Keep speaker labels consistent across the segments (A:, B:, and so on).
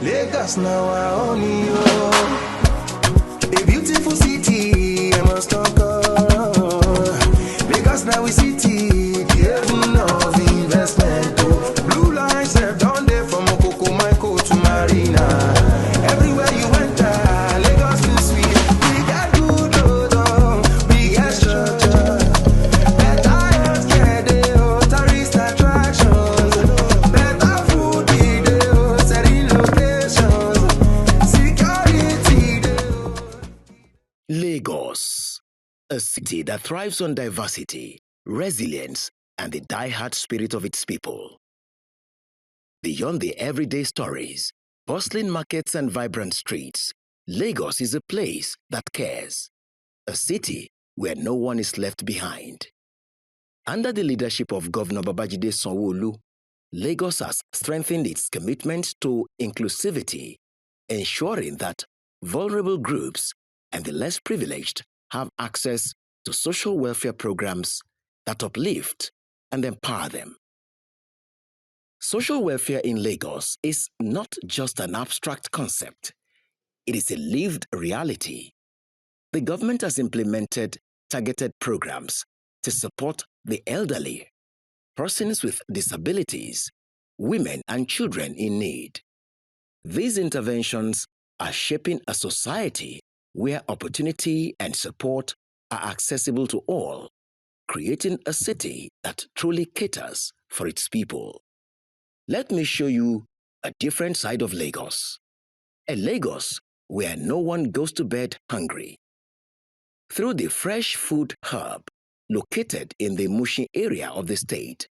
A: Lagos now I own you. A beautiful city, I must talk of. Lagos now we city, the heaven of investment. Blue lines have done there from Okoko Maiko to Marina. Everywhere you enter, Lagos too sweet. We got good road, we got structure. Better healthcare, tourist attractions. Better food, setting locations. Security.
B: Lagos, a city that thrives on diversity, resilience, and the die-hard spirit of its people. Beyond the everyday stories, bustling markets and vibrant streets, Lagos is a place that cares. A city where no one is left behind. Under the leadership of Governor Babajide Sanwo-Olu, Lagos has strengthened its commitment to inclusivity, ensuring that vulnerable groups and the less privileged have access to social welfare programs that uplift and empower them. Social welfare in Lagos is not just an abstract concept. It is a lived reality. The government has implemented targeted programs to support the elderly, persons with disabilities, women and children in need. These interventions are shaping a society where opportunity and support are accessible to all, creating a city that truly caters for its people. Let me show you a different side of Lagos. A Lagos where no one goes to bed hungry. Through the Fresh Food Hub, located in the Mushin area of the state,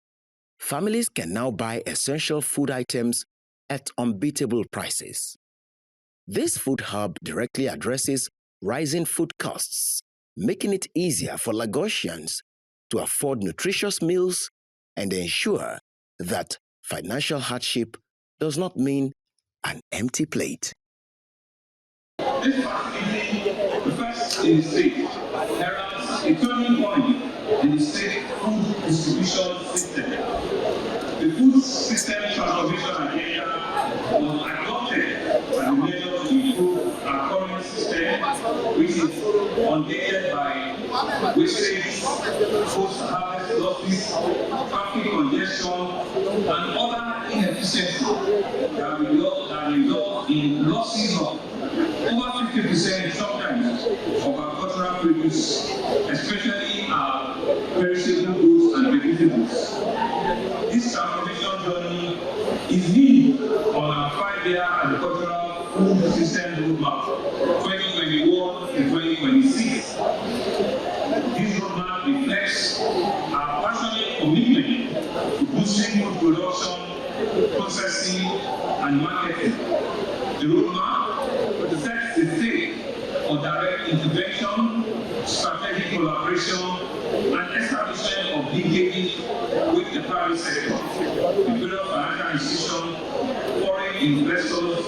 B: families can now buy essential food items at unbeatable prices. This food hub directly addresses rising food costs, making it easier for Lagosians to afford nutritious meals and ensure that financial hardship does not mean an empty plate.
C: This facility, the first in the state, heralds a turning point in the state food distribution system. The food system transformation agenda was adopted by the measure to improve our current system, which is undated by wastage, post-harvest losses, traffic congestion, and other inefficiencies that result in losses of over 50% sometimes of our cultural produce, especially our perishable goods and vegetables. This transformation journey is lead on our 5-year agricultural food system roadmap, 2021 to 2026. This roadmap reflects our passionate commitment to boosting food production, processing, and marketing. The roadmap sets the stage for direct intervention, strategic collaboration, and establishment of linkages with the private sector, the various financial institutions, foreign investors,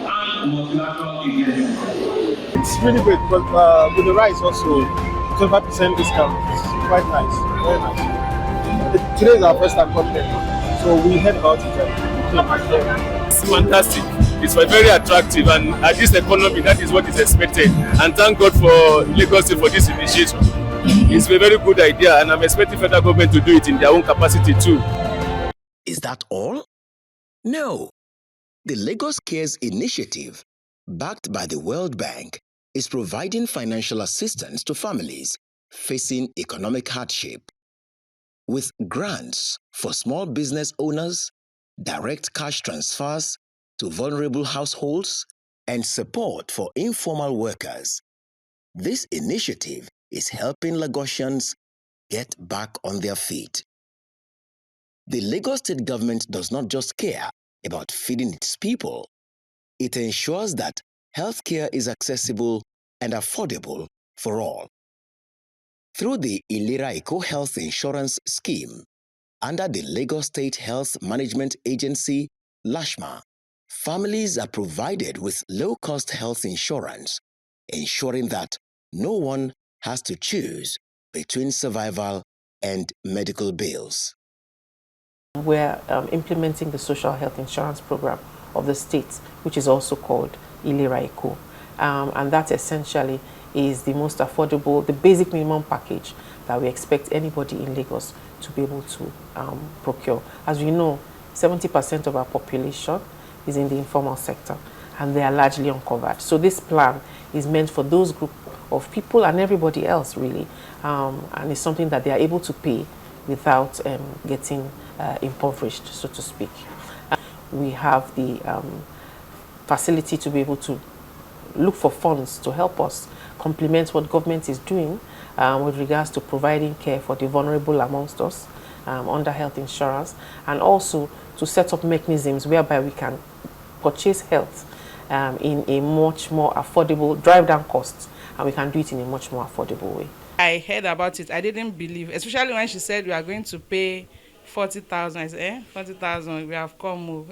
C: and multilateral agencies.
D: It's really great because with the rice also, 25% discount. It's quite nice, very nice. Today is our first time coming here, so we heard about it and we came here.
E: It's fantastic. It's very attractive, and at this economy, that is what is expected. And thank God for Lagos State for this initiative. It's a very good idea, and I'm expecting federal government to do it in their own capacity too.
B: Is that all? No. The Lagos Cares initiative, backed by the World Bank, is providing financial assistance to families facing economic hardship. With grants for small business owners, direct cash transfers to vulnerable households, and support for informal workers. This initiative is helping Lagosians get back on their feet. The Lagos State government does not just care about feeding its people. It ensures that healthcare is accessible and affordable for all. Through the Ilera Eco Health Insurance Scheme, under the Lagos State Health Management Agency, LASHMA, families are provided with low-cost health insurance, ensuring that no one has to choose between survival and medical bills.
F: We're implementing the social health insurance program of the state, which is also called Ilera Eco. And that essentially is the most affordable, the basic minimum package that we expect anybody in Lagos to be able to procure. As we know, 70% of our population is in the informal sector, and they are largely uncovered. So this plan is meant for those group of people and everybody else, really, and it's something that they are able to pay without getting impoverished, so to speak. We have the facility to be able to look for funds to help us complement what government is doing with regards to providing care for the vulnerable amongst us under health insurance, and also to set up mechanisms whereby we can purchase health in a much more affordable, drive down costs, and we can do it in a much more affordable way.
G: I heard about it. I didn't believe, especially when she said we are going to pay 40,000. I said, 40,000, we have come,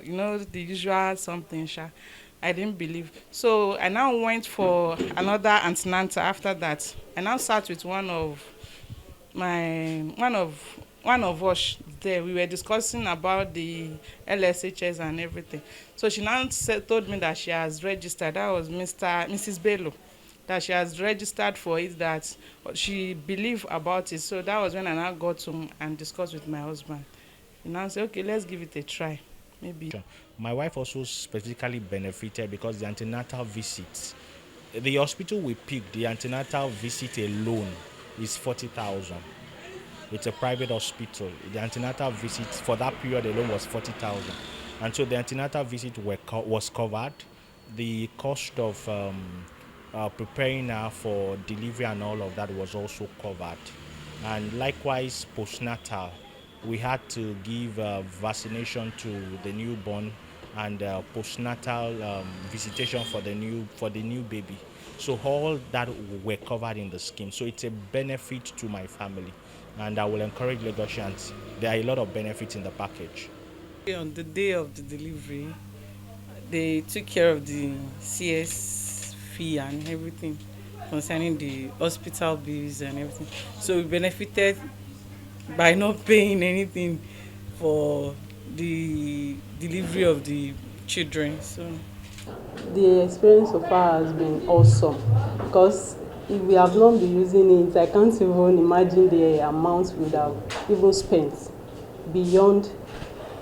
G: the usual something, sha. I didn't believe. So I now went for another antenatal after that. I now sat with one of us there. We were discussing about the LSHS and everything. So she now told me that she has registered. That was Mrs. Bello. That she has registered for it, that she believed about it. So that was when I now got home and discussed with my husband. He now said, okay, let's give it a try. Maybe.
H: My wife also specifically benefited because the antenatal visits, the hospital we picked, the antenatal visit alone is 40,000. It's a private hospital. The antenatal visit for that period alone was 40,000. And so the antenatal visit was covered. The cost of preparing her for delivery and all of that was also covered. And likewise, postnatal, we had to give vaccination to the newborn and postnatal visitation for the new baby. So all that were covered in the scheme. So it's a benefit to my family, and I will encourage Lagosians. There are a lot of benefits in the package.
G: On the day of the delivery, they took care of the CS fee and everything concerning the hospital bills and everything. So we benefited by not paying anything for the delivery of the children. So
I: the experience so far has been awesome, because if we have not been using it, I can't even imagine the amounts we would have even spent beyond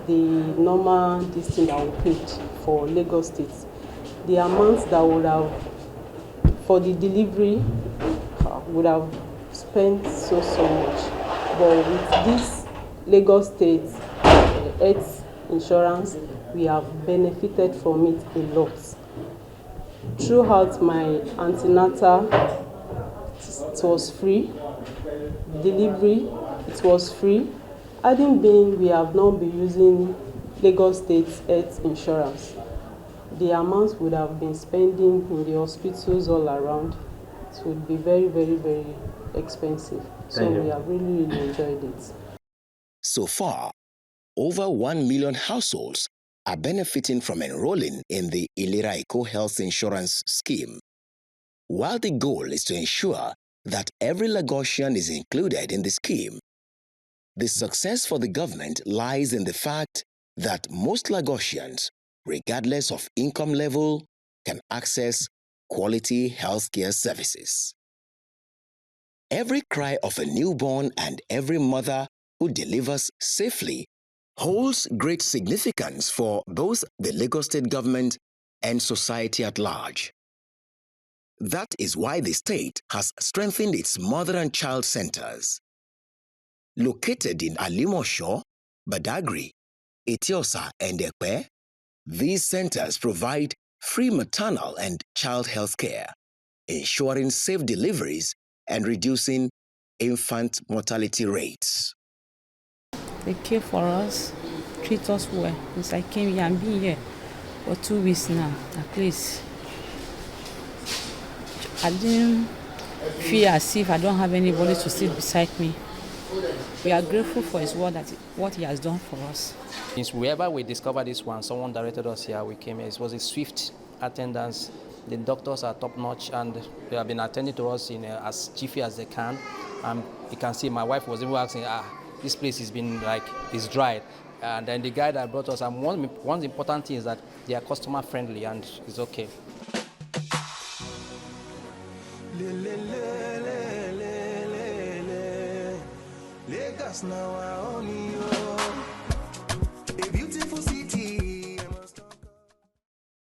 I: the normal distance that we paid for Lagos State. The amounts that would have for the delivery would have spent so much. But with this Lagos State health insurance, we have benefited from it a lot. Throughout my antenatal, it was free. Delivery, it was free. Adding being, we have not been using Lagos State health insurance. The amounts would have been spending in the hospitals all around, it would be very, very, very expensive. So we have really, really enjoyed it.
B: So far, over 1 million households are benefiting from enrolling in the Ilera Eco Health Insurance Scheme. While the goal is to ensure that every Lagosian is included in the scheme, the success for the government lies in the fact that most Lagosians, regardless of income level, can access quality healthcare services. Every cry of a newborn and every mother who delivers safely holds great significance for both the Lagos State government and society at large. That is why the state has strengthened its mother and child centers. Located in Alimosho, Badagry, Etiosa, and Ekpe, these centers provide free maternal and child health care, ensuring safe deliveries and reducing infant mortality rates.
J: They care for us, treat us well. Since I came here, I'm being here for 2 weeks now, at least. I didn't feel as if I don't have anybody to sit beside me. We are grateful for his word, what he has done for us.
K: Since wherever we discovered this one, someone directed us here, we came here. It was a swift attendance. The doctors are top notch and they have been attending to us in as jiffy as they can. You can see my wife was even asking, this place has been it's dried. And then the guy that brought us, and one important thing is that they are customer friendly and it's okay.
A: Lagos now I own you. A beautiful city.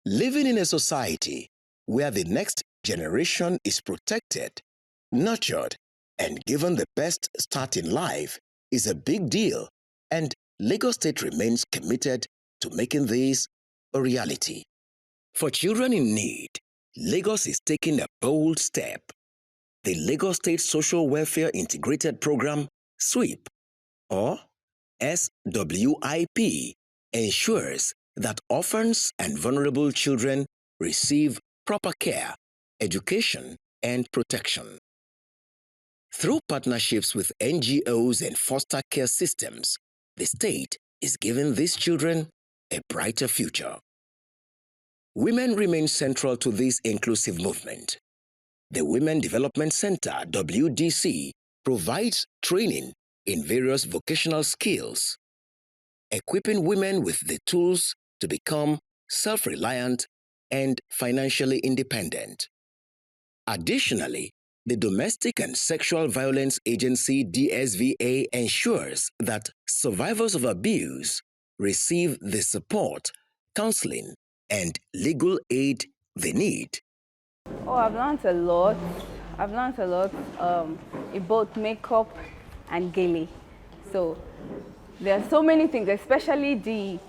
B: Living in a society where the next generation is protected, nurtured, and given the best start in life is a big deal, and Lagos State remains committed to making this a reality. For children in need, Lagos is taking a bold step. The Lagos State Social Welfare Integrated Program, SWIP, or SWIP, ensures that orphans and vulnerable children receive proper care, education, and protection. Through partnerships with NGOs and foster care systems, the state is giving these children a brighter future. Women remain central to this inclusive movement. The Women Development Center, WDC, provides training in various vocational skills, equipping women with the tools to become self-reliant and financially independent. Additionally, the Domestic and Sexual Violence Agency, DSVA, ensures that survivors of abuse receive the support, counseling, and legal aid they need.
L: Oh, I've learned a lot. I've learned a lot in both makeup and gele. So there are so many things, especially the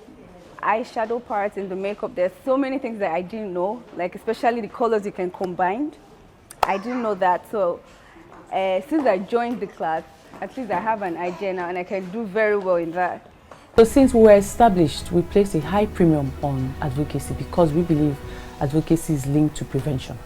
L: eyeshadow part in the makeup. There's so many things that I didn't know, like especially the colors you can combine. I didn't know that. So since I joined the class, at least I have an idea now and I can do very well in that.
M: So since we were established, we place a high premium on advocacy because we believe advocacy is linked to prevention.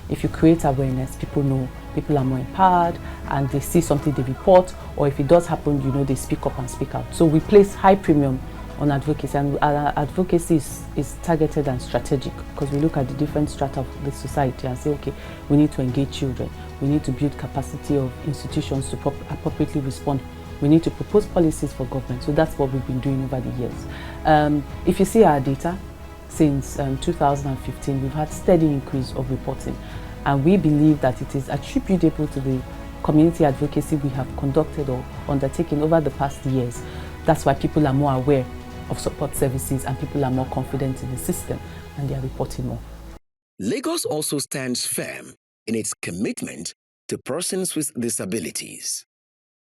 M: If you create awareness, people know, people are more empowered, and they see something, they report, or if it does happen, you know, they speak up and speak out. So we place high premium on advocacy, and advocacy is targeted and strategic because we look at the different strata of the society and say, okay, we need to engage children, we need to build capacity of institutions to appropriately respond, we need to propose policies for government. So that's what we've been doing over the years. If you see our data, since 2015, we've had steady increase of reporting, and we believe that it is attributable to the community advocacy we have conducted or undertaken over the past years. That's why people are more aware of support services and people are more confident in the system and they are reporting more.
B: Lagos also stands firm in its commitment to persons with disabilities.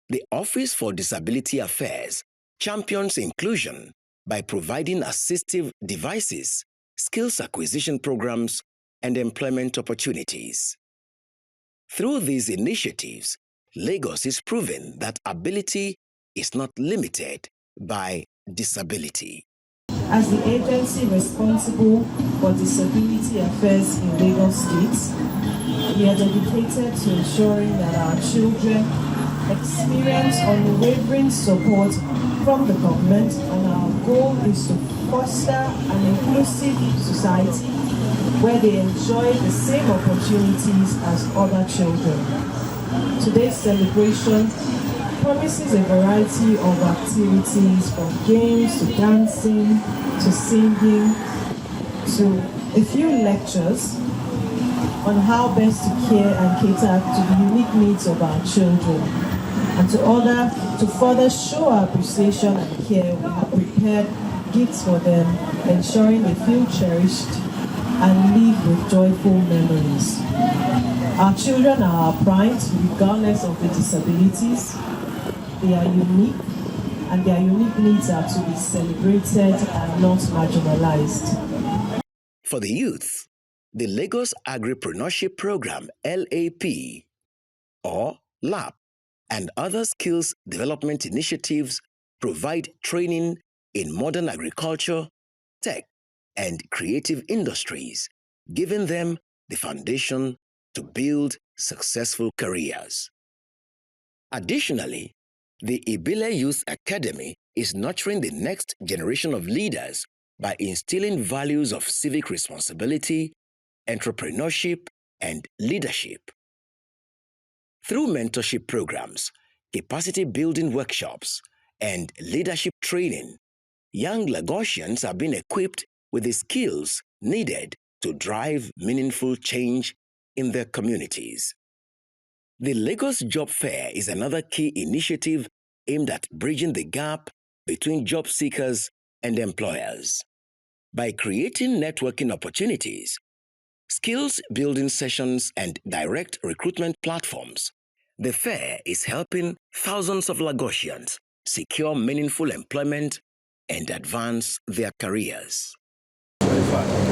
B: The Office for Disability Affairs champions inclusion by providing assistive devices, skills acquisition programs, and employment opportunities. Through these initiatives, Lagos is proving that ability is not limited by disability.
N: As the agency responsible for disability affairs in Lagos State, we are dedicated to ensuring that our children experience unwavering support from the government, and our goal is to foster an inclusive society where they enjoy the same opportunities as other children. Today's celebration promises a variety of activities, from games to dancing to singing to a few lectures on how best to care and cater to the unique needs of our children. And to further show our appreciation and care, we have prepared gifts for them, ensuring they feel cherished and live with joyful memories. Our children are our pride, regardless of the disabilities. They are unique, and their unique needs are to be celebrated and not marginalized.
B: For the youth, the Lagos Agripreneurship Program, LAP, or LAP, and other skills development initiatives provide training in modern agriculture, tech, and creative industries, giving them the foundation to build successful careers. Additionally, the Ibile Youth Academy is nurturing the next generation of leaders by instilling values of civic responsibility, entrepreneurship, and leadership. Through mentorship programs, capacity building workshops, and leadership training, young Lagosians are being equipped with the skills needed to drive meaningful change in their communities. The Lagos Job Fair is another key initiative aimed at bridging the gap between job seekers and employers. By creating networking opportunities, skills building sessions, and direct recruitment platforms, the fair is helping thousands of Lagosians secure meaningful employment and advance their careers.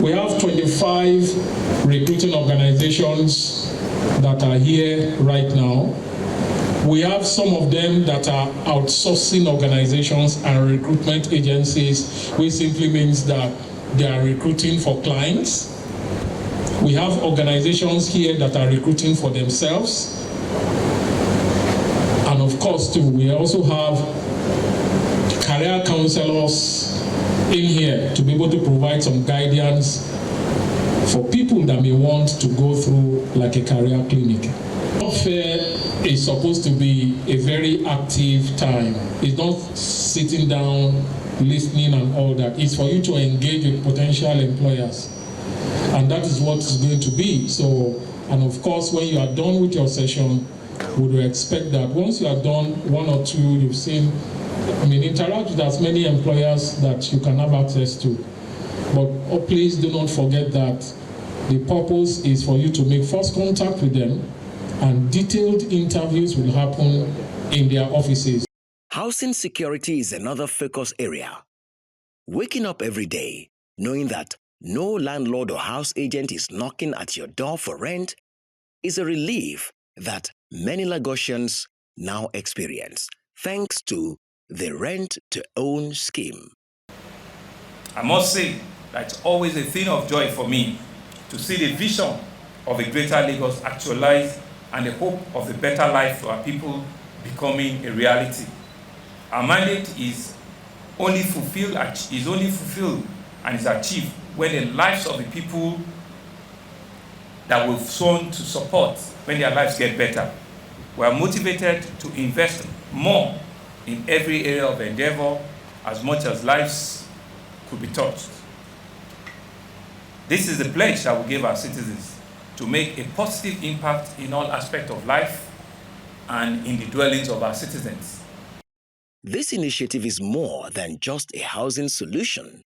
O: We have 25 recruiting organizations that are here right now. We have some of them that are outsourcing organizations and recruitment agencies, which simply means that they are recruiting for clients. We have organizations here that are recruiting for themselves. And of course, too, we also have career counselors in here to be able to provide some guidance for people that may want to go through like a career clinic. Job fair is supposed to be a very active time. It's not sitting down, listening and all that. It's for you to engage with potential employers. And that is what it's going to be. So, and of course, when you are done with your session, we would expect that once you are done, one or two, you've seen, interact with as many employers that you can have access to. But please do not forget that the purpose is for you to make first contact with them, and detailed interviews will happen in their offices.
B: Housing security is another focus area. Waking up every day knowing that no landlord or house agent is knocking at your door for rent is a relief that many Lagosians now experience, thanks to the rent-to-own scheme.
P: I must say that it's always a thing of joy for me to see the vision of a greater Lagos actualized and the hope of a better life for our people becoming a reality. Our mandate is only fulfilled and is achieved when the lives of the people that we've sworn to support, when their lives get better. We are motivated to invest more in every area of endeavor as much as lives could be touched. This is the pledge that we give our citizens to make a positive impact in all aspects of life and in the dwellings of our citizens.
B: This initiative is more than just a housing solution.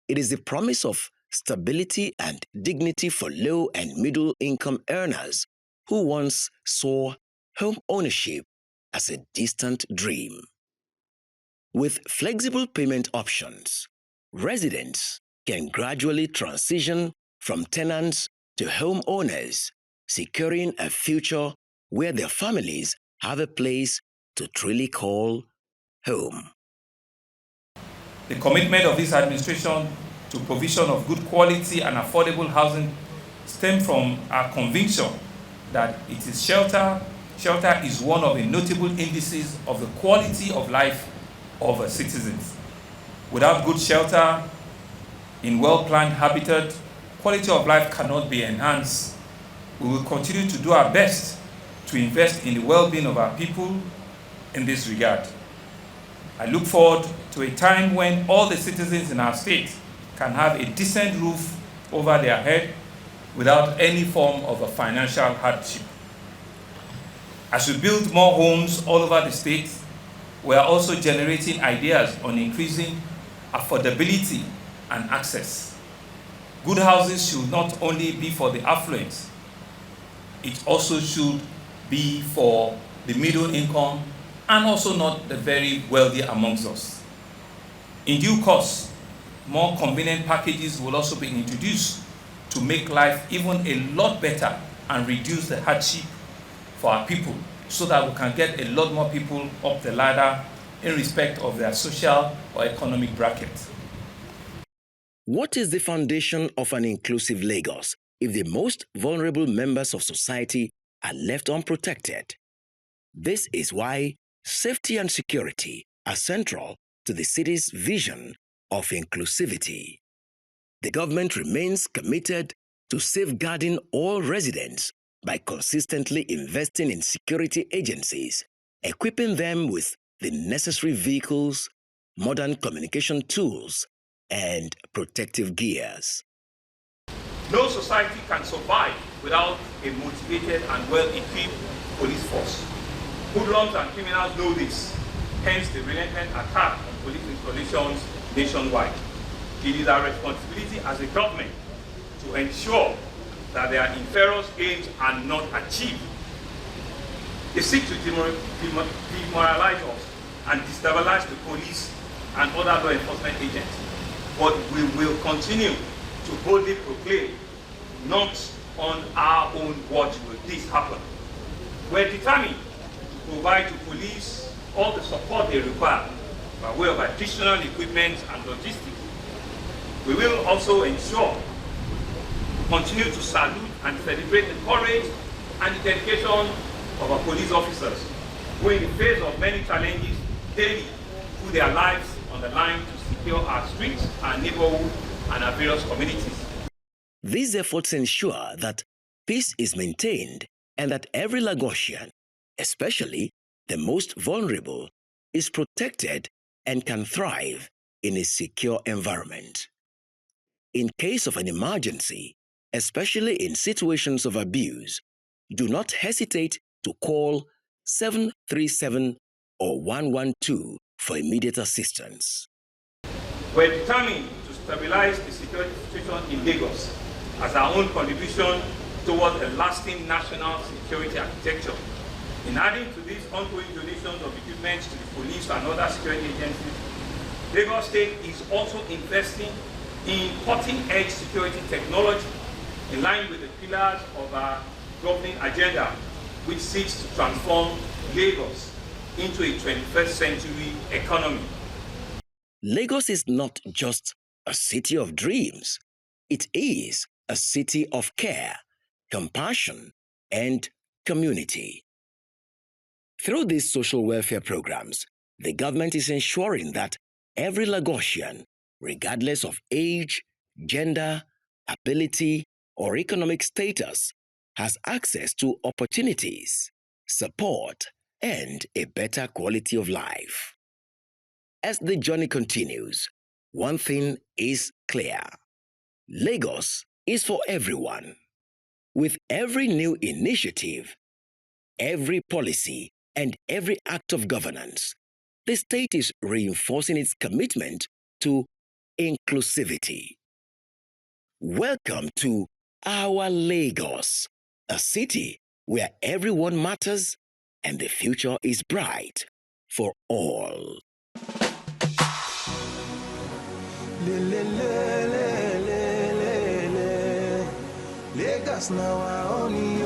B: It is the promise of stability and dignity for low and middle income earners who once saw home ownership as a distant dream. With flexible payment options, residents can gradually transition from tenants to homeowners, securing a future where their families have a place to truly call home.
P: The commitment of this administration to provision of good quality and affordable housing stems from our conviction that it is shelter is one of the notable indices of the quality of life of our citizens. Without good shelter in well-planned habitat, quality of life cannot be enhanced. We will continue to do our best to invest in the well-being of our people in this regard. I look forward to a time when all the citizens in our state can have a decent roof over their head without any form of a financial hardship. As we build more homes all over the state, we are also generating ideas on increasing affordability and access. Good houses should not only be for the affluent, it also should be for the middle income and also not the very wealthy amongst us. In due course, more convenient packages will also be introduced to make life even a lot better and reduce the hardship for our people so that we can get a lot more people up the ladder in respect of their social or economic bracket.
B: What is the foundation of an inclusive Lagos if the most vulnerable members of society are left unprotected? This is why safety and security are central to the city's vision of inclusivity. The government remains committed to safeguarding all residents by consistently investing in security agencies, equipping them with the necessary vehicles modern communication tools, and protective gears.
P: No society can survive without a motivated and well-equipped police force. Hoodlums and criminals know this, hence the relentless attack on police installations nationwide. It is our responsibility as a government to ensure that their nefarious aims are not achieved. They seek to demoralize us and destabilize the police and other law enforcement agents. But we will continue to boldly proclaim, not on our own watch will this happen. We're determined to provide to police all the support they require by way of additional equipment and logistics. We will also ensure to continue to salute and celebrate the courage and the dedication of our police officers who, in the face of many challenges, daily put their lives on the line to secure our streets, our neighborhood, and our various communities.
B: These efforts ensure that peace is maintained and that every Lagosian, especially the most vulnerable, is protected and can thrive in a secure environment. In case of an emergency, especially in situations of abuse, do not hesitate to call 737 or 112 for immediate assistance.
P: We're determined to stabilize the security situation in Lagos as our own contribution towards a lasting national security architecture. In adding to these ongoing donations of equipment to the police and other security agencies, Lagos State is also investing in cutting-edge security technology in line with the pillars of our governing agenda, which seeks to transform Lagos into a 21st century economy.
B: Lagos is not just a city of dreams. It is a city of care, compassion, and community. Through these social welfare programs, the government is ensuring that every Lagosian, regardless of age, gender, ability, or economic status, has access to opportunities, support, and a better quality of life. As the journey continues, one thing is clear. Lagos is for everyone. With every new initiative, every policy, and every act of governance, the state is reinforcing its commitment to inclusivity. Welcome to our Lagos, a city where everyone matters and the future is bright for all.
A: Lagos now I only